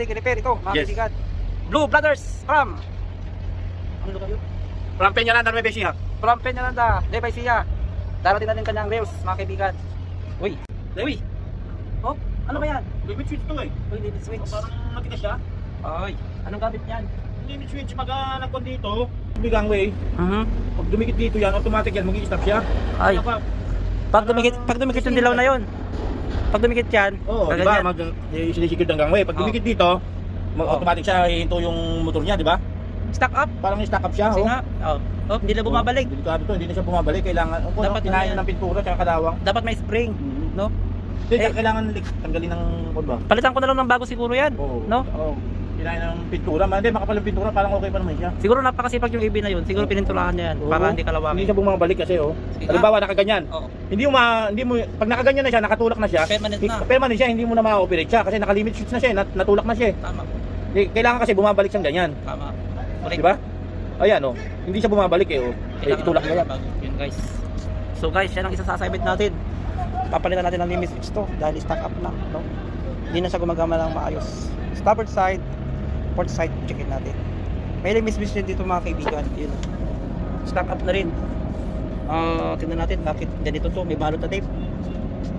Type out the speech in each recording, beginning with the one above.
natin i-repair ito, mga Yes. kaibigan. Blue Brothers from ano lugar yun? From Peñaranda, Nueva Ecija. From Peñaranda, Nueva Ecija. Darating natin kanyang rails, mga kaibigan. Uy, uy. Oh, ano ba yan? Limit switch to eh. Uy, limit switch. Parang matigas siya. Ay, anong gamit niyan? Limit switch, nagkon dito. Bigang way. Pag dumikit dito yan, automatic yan, mag-i-stop siya. Ay, Ano pa? pag dumikit yung dilaw na yon. Pag dumikit yan, Oo, di ba? Sinisikid ng gangway. Pag dumikit dito, automatic siya hihinto yung motor niya, di ba? Stack up. Parang stack up siya. Kasi nga, hindi na bumabalik. Delikado to, hindi na siya bumabalik. Kailangan, Dapat tinayan yan. ng pintura tsaka kalawang. Dapat may spring, no? Hindi, kailangan tanggalin ng ba? Palitan ko na lang ng bago siguro yan, Oo. no? Oo. Tinayan ng pintura. Hindi, makapal yung pintura, parang okay pa naman siya. Siguro napakasipag yung EV na yun. Siguro pininturahan niya yan Oo. para hindi Hindi kalawangin. siya bumabalik kasi halimbawa nakaganyan. Oo. Hindi mo pag nakaganyan na siya, nakatulak na siya. Permanent na. Permanent siya, hindi mo na ma-operate siya kasi naka-limit switch na siya, natulak na siya. Tama, Kailangan kasi bumabalik siyang ganyan. tama. Di ba? Ayan hindi siya bumabalik itulak na yan. Yun guys. So guys, yan ang isa sa assignment natin. Papalitan natin ang limit switch to dahil stack up na, no? Hindi na siya gumagama ng maayos. Starboard side, port side, checkin natin. May limit switch din dito mga kaibigan. Yun. Stack up na rin. Tingnan natin bakit ganito to, may balot na tape.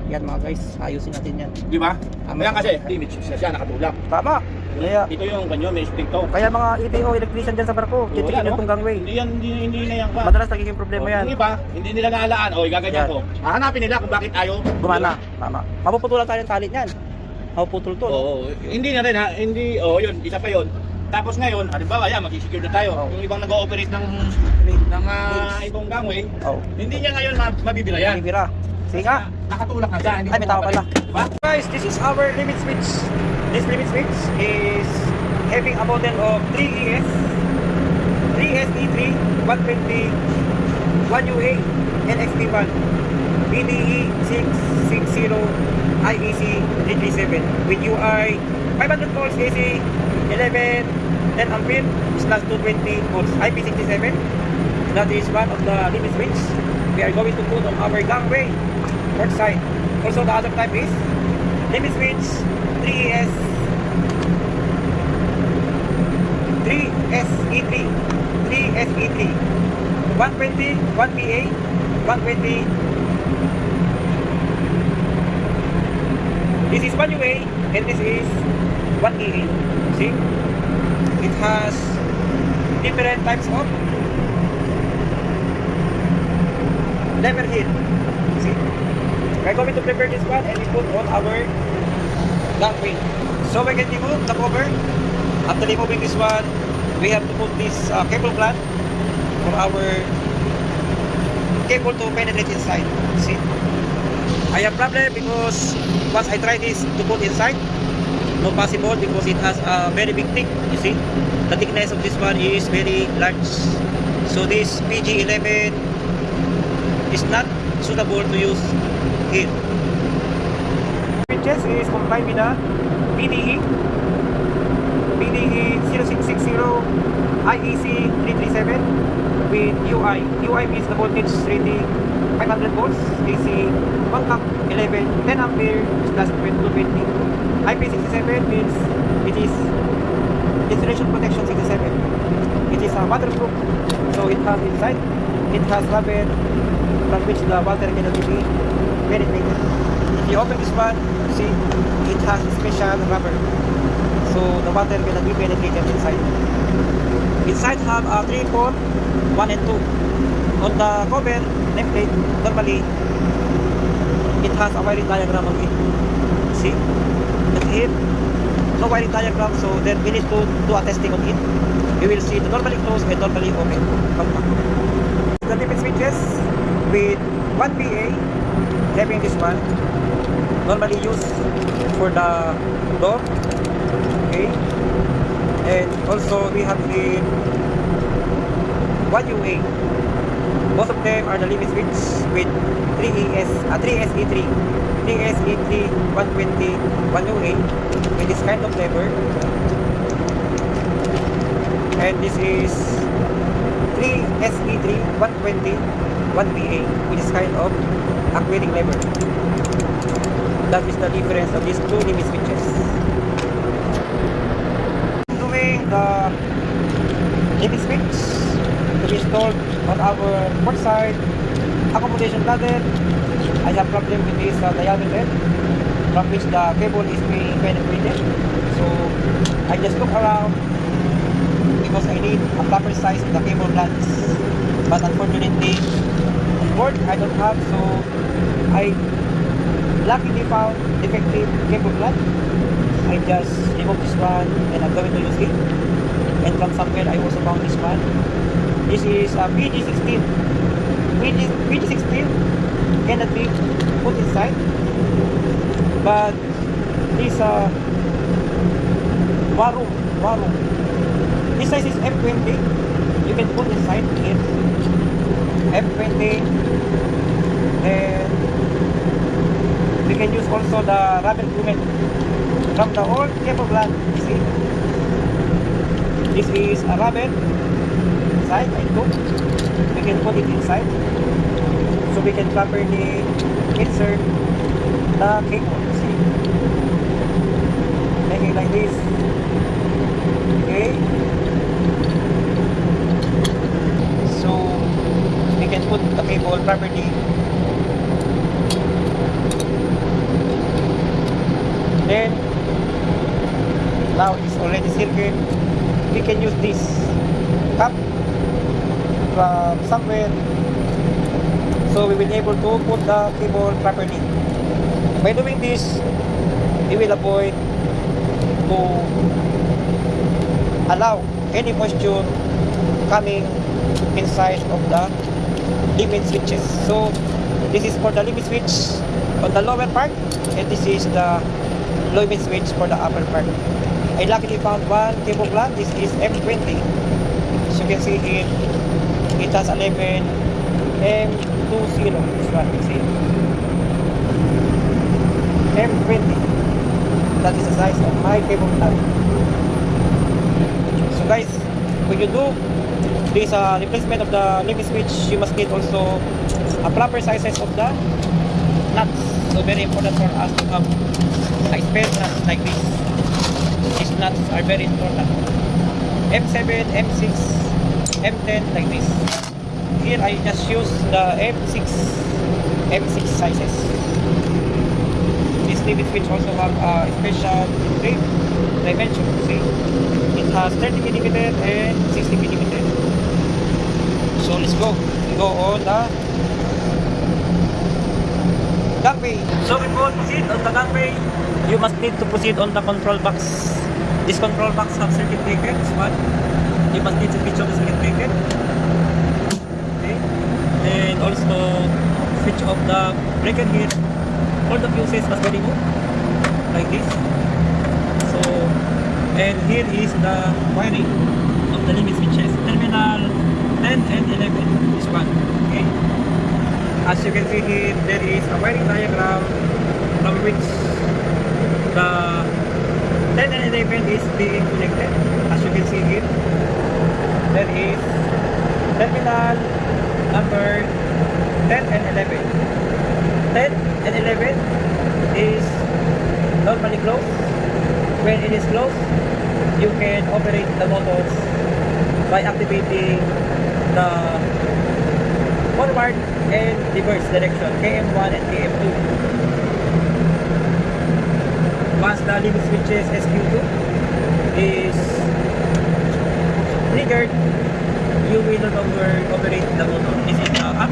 Yan mga guys, ayusin natin yan. Di ba? Ayan kasi limit switch na siya, nakatulak. Tama. Kaya, Ito yung kanyo, may spring to. kaya mga EPO, electrician dyan sa barko, checkin nyo itong gangway. Hindi na yan pa. Madalas nagiging problema yan. Yung iba, hindi nila naalaan. Gaganyan Yan. ko. Hahanapin nila kung bakit ayaw. Gumana. Tama. Mapuputulan tayo ng tali niyan. Mapuputol to. Oo, hindi na rin ha. Hindi, yun, isa pa yun. Tapos ngayon, halimbawa, mag-secure na tayo. Oo. Yung ibang nag-ooperate ng ibang gangway, Oh. hindi niya ngayon mabibila yan. Bibira. Sige nga. Nakatulak na siya. Ay, may tao pala. Diba? Guys, this is our limit switch. This limit switch is having a model of 3ES, 3SE3, 120, 1UA, NXT1, BDE 660, IEC 337 with UI 500 volts AC, 11, 10 ampere slash 220 volts IP67. That is one of the limit switch we are going to put on our gangway port side. Also the other type is limit switch 3ES 3SE3 3SE3 120 1PA 120. This is 1UA and this is 1EA. See, it has different types of lever here. See, we're going to prepare this one and we put on our gangway. So we can remove the cover. After removing this one, we have to put this cable plant for our cable to penetrate inside. See, I have problem because once I try this to put inside, no possible because it has a very big thick. You see, the thickness of this one is very large. So this PG11 is not suitable to use here. Switches is combined with the BDE 0660 IEC 337 with UI. UI means the voltage rating 500 volts, AC 1 cap 11, 10 ampere plus 220. IP67 means it is insulation protection 67. It is waterproof, so it has inside, it has rubber from which the water cannot be penetrated. If you open this one, see, it has special rubber, so the water cannot be penetrated inside. Inside have a 3 port, 1 and 2. On the cover nameplate, normally it has a wiring diagram on it. See, but here no wiring diagram, so then we need to do a testing on it. You will see the normally closed and normally open. The limit switches with 1 PA, having this one normally used for the door. Okay, and also we have the 1UA. Both of them are the limit switch with 3SE3 120 1UA with this kind of lever, and this is 3SE3 120 1PA with this kind of actuating lever. That is the difference of these two limit switches. the limit switch to be installed on our port side accommodation ladder. I have problem with this diameter from which the cable is being penetrated. So I just look around because I need a proper size of the cable blanks. But unfortunately, on board I don't have, so I luckily found defective cable blank. I just remove this one and I'm going to use it. And from somewhere I also found this one. This is a PG16. PG16 cannot be put inside, but this Warum. This size is F20. You can put inside here. F20. Then we can use also the rubber grommet from the old cable blank. See, this is a rubber inside. I took. We can put it inside, so we can properly insert the cable. See, making like this. Okay, so we can put the cable properly. Then now it's already circuit. We can use this cup from somewhere, so we will be able to put the cable properly. By doing this, we will avoid to allow any moisture coming inside of the limit switches. So this is for the limit switch on the lower part, and this is the limit switch for the upper part. I luckily found one cable blank. This is M20. As you can see here, it has 11 M20. This one, you see, M20. That is the size of my cable blank. So guys, when you do this replacement of the limit switch, you must need also a proper sizes of the nuts. So very important for us to have a spare nuts like this. These nuts are very important. M7, M6, M10 like this. Here I just use the M6 sizes. This limit switch also have a special ring dimension. See, it has 30mm and 60mm. So let's go. We go on the gangway. So before proceed on the gangway, you must need to proceed on the control box. This control box has circuit breaker. This one, you must need to switch on the circuit breaker. Okay, and also switch off the breaker here. All the fuses must be removed like this. So, and here is the wiring of the limit switches. Terminal 10 and 11. This one. Okay. As you can see here, there is a wiring diagram from which the 10 and 11 is being connected. As you can see here, there is terminal number 10 and 11. 10 and 11 is normally closed. When it is closed, you can operate the motors by activating the forward and reverse direction, KM1 and KM2. Once the limit switches SQ2 is triggered, you will no longer operate the motor. This is the up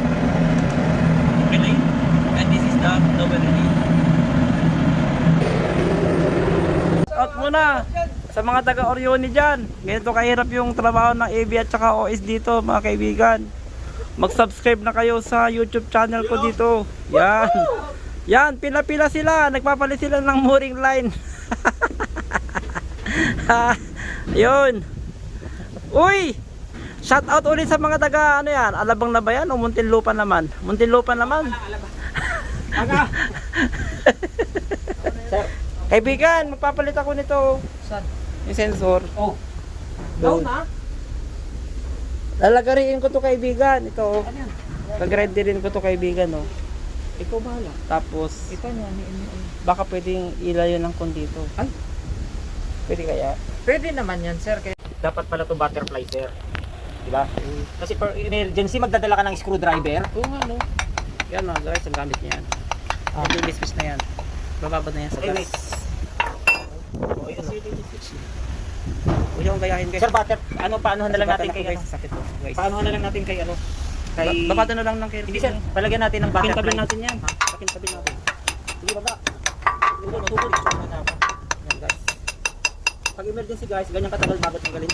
relay and this is the lower relay. Out muna sa mga taga Orioni dyan. Ganito kahirap yung trabaho ng AV at saka OS dito, mga kaibigan. Mag-subscribe na kayo sa YouTube channel ko dito. Yan. Yan, pila-pila sila. Nagpapalit sila ng mooring line. Ayun. Uy! Shout out ulit sa mga taga, ano yan? Alabang na ba yan o Muntinlupa naman? Muntinlupa naman. Kaibigan, magpapalit ako nito. Saan? Yung sensor. Oh. Doon. Na? Lalagariin ko to kaibigan. Ito. Ano yan? Pag-ready rin ko to kaibigan. Oh. Ikaw bahala. Tapos, Ito niya. baka pwedeng ilayo ng kondito. Ay. Pwede kaya? Pwede naman yan, sir. Kaya dapat pala to butterfly sir. Diba? Kasi per emergency magdadala ka ng screwdriver. Oo nga, no. Yan mga guys, ang gamit niya yan. Ah. Yung limit switch na yan. Bababad na yan sa Ay, gas. wait. Oh, ito yung limit switch. Huwag yung gayahin guys. Sir, paano na lang natin kay guys. ano? Sakit to guys. Paano na lang natin kay ano? Kay Babada na lang ng careful. Hindi sir, palagyan natin ng Takin butterfly. tabi natin yan. Takin tabi natin. Sige baba. Sige natutulog na ako. Yan guys. Pag emergency guys, ganyan katagal babat ng galing.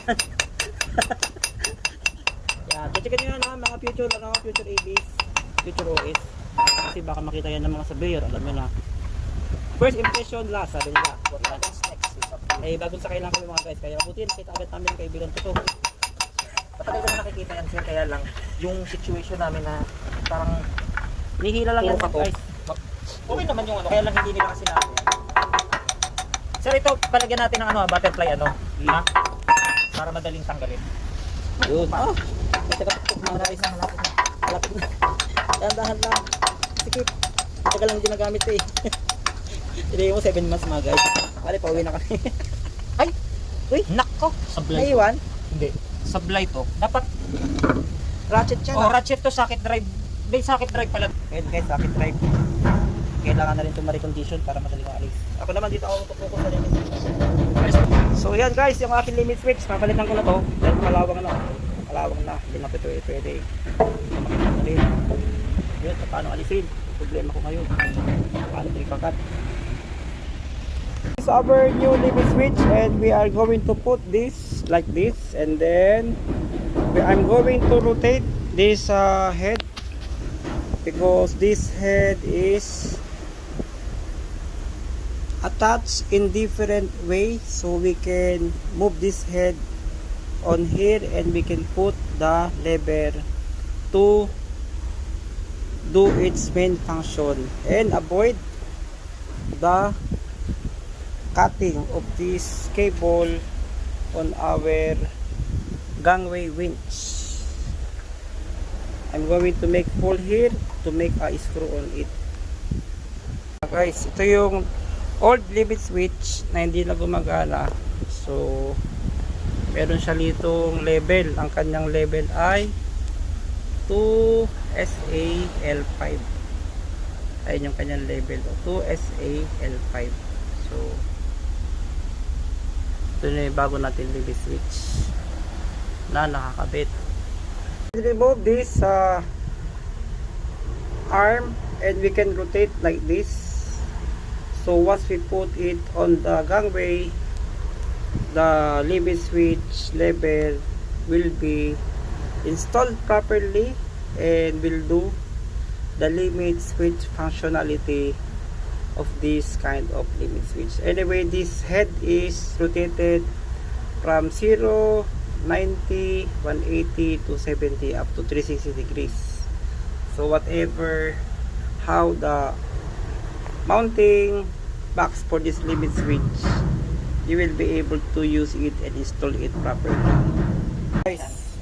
Yan. Check nyo yan ha, mga future ABs. Future OS. Kasi baka makita yan ng mga surveyor. Alam nyo na. First impression last, sabi nila. Eh, bagong sakay lang kami mga guys. Kaya mabuti, nakita agad namin ng kaibigan ko to. Matagal ko na nakikita yan sir, kaya lang yung situation namin na parang Nihila lang yan puro kato. guys. Okay naman yung ano, kaya lang hindi nila kasi namin. Sir, ito palagyan natin ng ano, butterfly ano, ha? Para madaling tanggalin. Yun. Oh, teka, mga guys. Malapit na. Dahan-dahan lang. Sikip. Tagal lang ginagamit eh. Hindi mo 7 months mga guys. Bale, pauwi na kami. Ay! Uy! Nako! Sablay to. Naiwan? Hindi. Sablay to. Dapat, Ratchet siya. oh, ratchet to, socket drive. May socket drive pala. Ngayon guys, sakit drive. Kailangan na rin itong ma-recondition para madaling maalis. Ako naman dito ako tutuko sa limit switch. So yan guys, yung aking limit switch, papalitan ko na to. Dahil malawang na. Malawang na. Hindi na ito pwede. Makikita yun, paano alisin? Problema ko ngayon. Paano ito ikakat? This is our new limit switch and we are going to put this like this and then I'm going to rotate this head because this head is attached in different way, so we can move this head on here and we can put the lever to do its main function and avoid the cutting of this cable on our gangway winch. I'm going to make hole here to make a screw on it. Guys, ito yung old limit switch na hindi na gumagana. So, meron siya litong level. Ang kanyang level ay 2SAL5. Ayun yung kanyang level. 2SAL5. So, ito na yung bago natin limit switch na nakakabit. Remove this arm and we can rotate like this. So once we put it on the gangway, the limit switch level will be installed properly and will do the limit switch functionality of this kind of limit switch. Anyway, this head is rotated from 0, 90, 180 to 70 up to 360 degrees. So whatever how the mounting box for this limit switch, you will be able to use it and install it properly. Guys,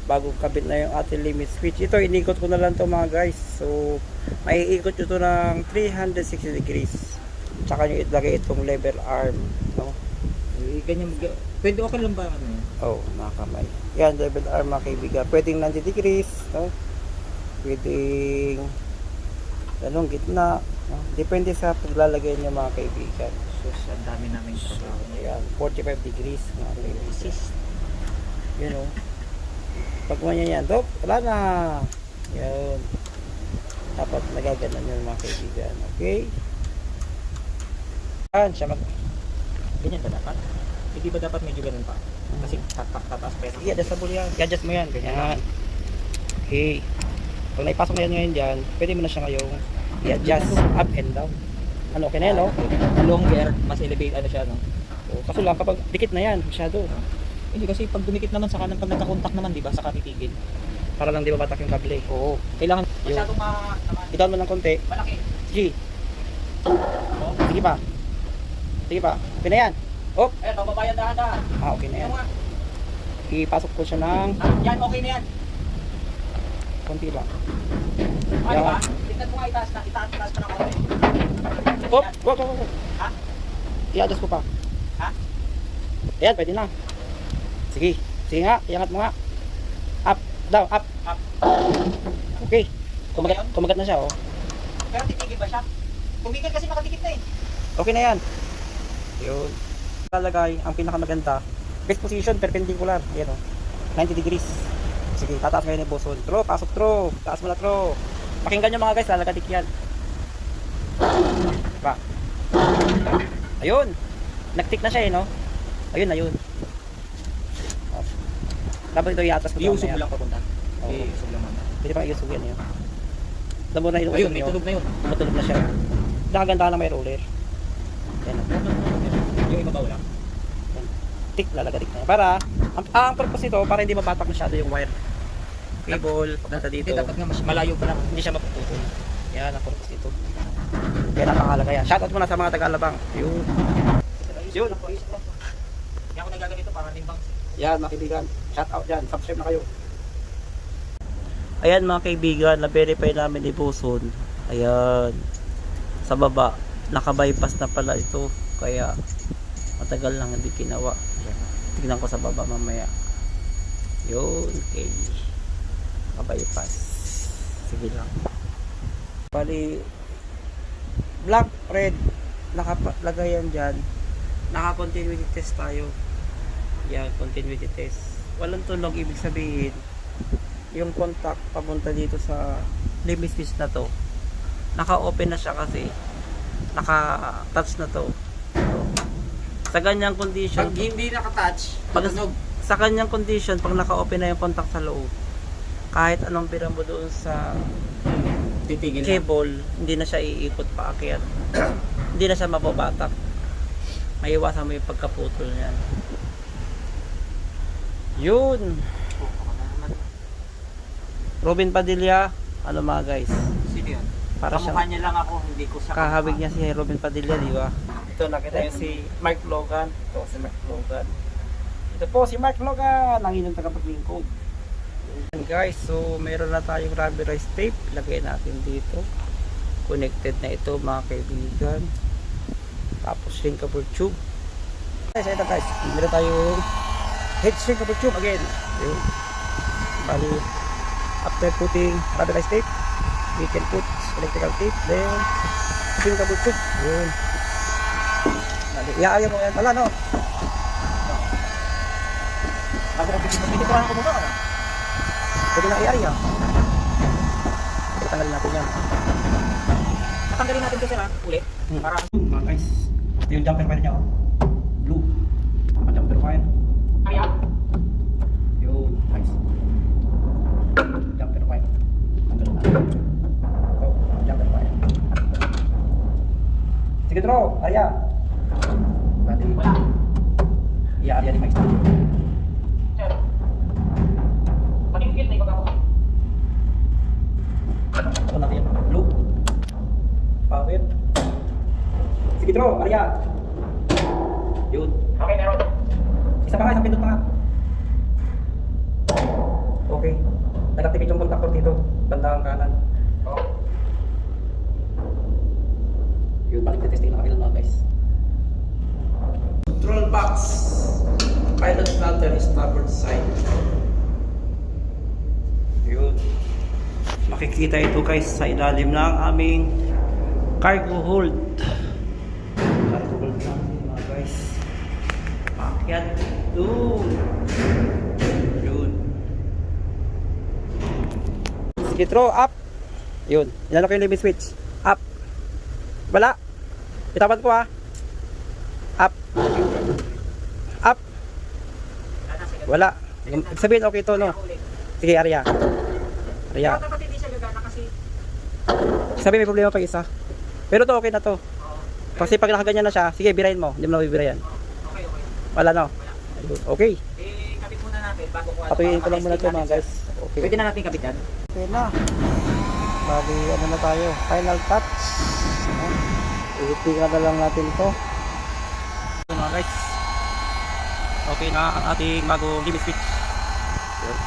bago kabit na yung ating limit switch, ito inikot ko na lang to mga guys. So maiikot nyo to ng 360 degrees. Tsaka nyo ilagay itong lever arm, no? Ganyan, pwede okay lang ba ano? Oh, nakakamay. Yan, level arm mga kaibigan. Pwedeng 90 degrees, no? Pwedeng ganun, gitna, no? Depende sa paglalagay niya mga kaibigan. Sus, ang dami namin trabaho. Ayan, 45 degrees mga kaibigan. You know, pag manya yan, dop, wala na. Yan. Dapat nagaganan yun mga kaibigan. Okay? Yan, siya mag... Ganyan ba dapat? Hindi ba dapat medyo ganun pa? Kasi tataas pero. I-adjustable yan. I-adjust mo yan. Ganyan. Okay. Pag naipasok na yan ngayon dyan, pwede mo na siya ngayong i-adjust up and down. Ano, okay na yan, no? Longer, mas elevate ano siya, no? So, kaso lang kapag dikit na yan, masyado. Hindi kasi pag dumikit naman sa kanan, pag nagkakontak naman, di ba, saka titigil. Para lang di ba batak yung kable. Oo. Kailangan Yung- masyadong I-down mo ng konti. malaki. Sige. Sige pa. Sige pa. Okay na yan. Oh, Ayan, mababayan dahan-dahan. okay na yan. Ano nga? Ipasok ko siya ng Yan, okay na yan. konti lang. Ano Yan. ba? Tingnan mo nga itaas pa ng konti. Oh, wag. Ha? I-adjust ko pa. Ha? Ayan, pwede na. Sige. Sige nga, iangat mo nga. Up, down, up. Up. Okay. Kumagat na siya, oh. Pero titigil ba siya? Tumigil kasi nakatikit na eh. Okay na yan. Yun. Lalagay, ang pinakamaganda, best position, perpendicular. Yan, oh. 90 degrees. Sige, tataas ngayon yung boson. Throw, pasok throw. Taas mo na throw. Pakinggan nyo mga guys, lalagatik yan. Ba. Ayun. Nagtik na siya, eh, no? Ayun, ayun. Oh. Dapat ito iatas mo. Iusog mo lang papunta. Oo. Iusog lang muna. Pwede pa iusog yan, yun. Alam mo na iusog Ayun, may nyo. tunog na yun. Matulog na siya. Nakaganda na may roller. Yan, oh. Yung ibabaw lang. Tik, lalagatik na yan. Para, ang purpose nito, para hindi mapatak masyado yung wire. Cable, papunta dito. Hindi, dapat nga malayo pa lang. Hindi siya mapuputol. Yan ang purpose nito. Kaya napakahalaga yan. Shoutout muna sa mga taga-Alabang. Yun. Yun. Hindi ako nagaganito para nimbang. Yan mga kaibigan. Shoutout dyan. Subscribe na kayo. Ayan mga kaibigan. Na-verify namin ni Boson. Ayan. Sa baba. Naka-bypass na pala ito. Kaya matagal lang hindi ginawa. Ayan. Tignan ko sa baba mamaya. Yun. Okay. Naka-bypass. Sige lang. Bali black, red, nakalagay yan dyan. Naka-continuity test tayo. Yan, continuity test. Walang tunog, ibig sabihin, yung contact papunta dito sa limit switch na to, naka-open na siya kasi naka-touch na to. Sa ganyang condition, Pag hindi nakatouch, pag, tunog. sa kanyang condition, pag naka-open na yung contact sa loob, kahit anong pira mo doon sa Titigil na. cable, hindi na siya iikot pa akyat. Hindi na siya mababatak. Maiwasan mo yung pagkaputol niyan. Yun. Robin Padilla, ano mga guys? Sino yun? Para Kamukha siya niya lang ako, hindi ko siya kahawig niya si Robin Padilla, di ba? Ito nakita yung si Mark Logan. Ito si Mark Logan. Ito po si Mark Logan, ang inyong tagapaglingkod. Yan guys, so meron na tayong rubberized tape. Ilagay natin dito. Connected na ito mga kaibigan. Tapos shrinkable tube. Guys, ito guys, meron tayong head shrinkable tube again. Yun. Bali, after putting rubberized tape, we can put electrical tape, then shrinkable tube. Yun. Bali, iaaya mo yan pala, no? Pinitirahan ko muna. Pwede na i-area. Tanggalin natin yan. Tatanggalin natin ito sila ulit. Para Mga guys, ito yung jumper wire niya, oh. Blue. Ang jumper wire. kaya. Yun, guys. Jumper wire. Tanggalin natin. Ito, jumper wire. Sige, Tro. Area. Bali. Wala. I-area ni Mike. Sir. Patingkit na ibabaw. Ito natin yan. Blue. Power. Sige, Tro. Area. Yun. Okay, meron. Isa pa nga, isang pindot pa nga. Okay. Nag-activate yung contactor dito. Bandang kanan. Oh. Yun, balik na testing na kailan mga guys. Control box. Pilot battery starboard side. Yun. Makikita ito guys sa ilalim ng aming cargo hold. Cargo hold namin mga guys. Akyat. Doon. Yun. Sige, throw up. Yun. Inano ko yung limit switch. Up. Wala. Itapat ko ha. Up. Up. Wala. Sabihin okay to, no? Sige, area. Area. Dapat hindi siya gagana kasi Sabi may problema pag isa. Pero to okay na to. Kasi pag nakaganyan na siya, sige, birahin mo. Hindi mo na bibirayan. okay. Wala, no? Ayun. Okay. Eh, kabit muna natin bago ko Patuyin ko lang muna to mga guys. Okay. Pwede na natin kabit yan. Okay na. Bali, ano na tayo? Final touch. Ihitingan na lang natin ito. Okay, mga guys. Okay na ang ating bagong limit switch. Yun.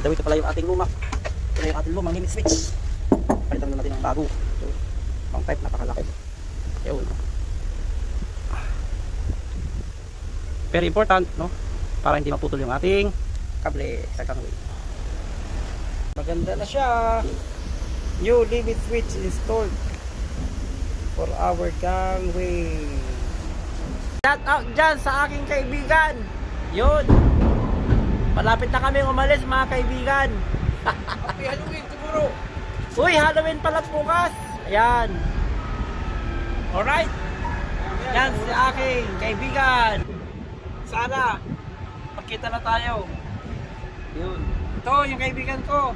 So, ito pala yung ating luma. Ito na yung ating lumang limit switch. Palitan na natin ang Tago. Ito. Pang type, napakalaki. Yun. Very important, no? Para hindi maputol yung ating kable sa gangway. Maganda na siya. New limit switch installed for our gangway. Shout out dyan sa aking kaibigan. Yun. Malapit na kami umalis mga kaibigan. Happy Halloween tomorrow. Uy, Halloween pala bukas. Ayan. Alright. Yan si aking kaibigan. Sana magkita na tayo. Yun. Ito yung kaibigan ko.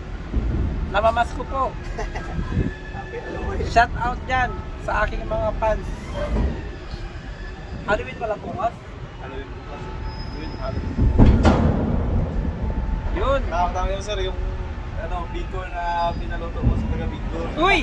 Namamas ko po. Shout out dyan sa aking mga fans. Halloween pala bukas. Halloween bukas. Halloween. Yun. Nakakatawa yun sir, yung Bicol na pinaluto mo sa taga Bicol. Uy!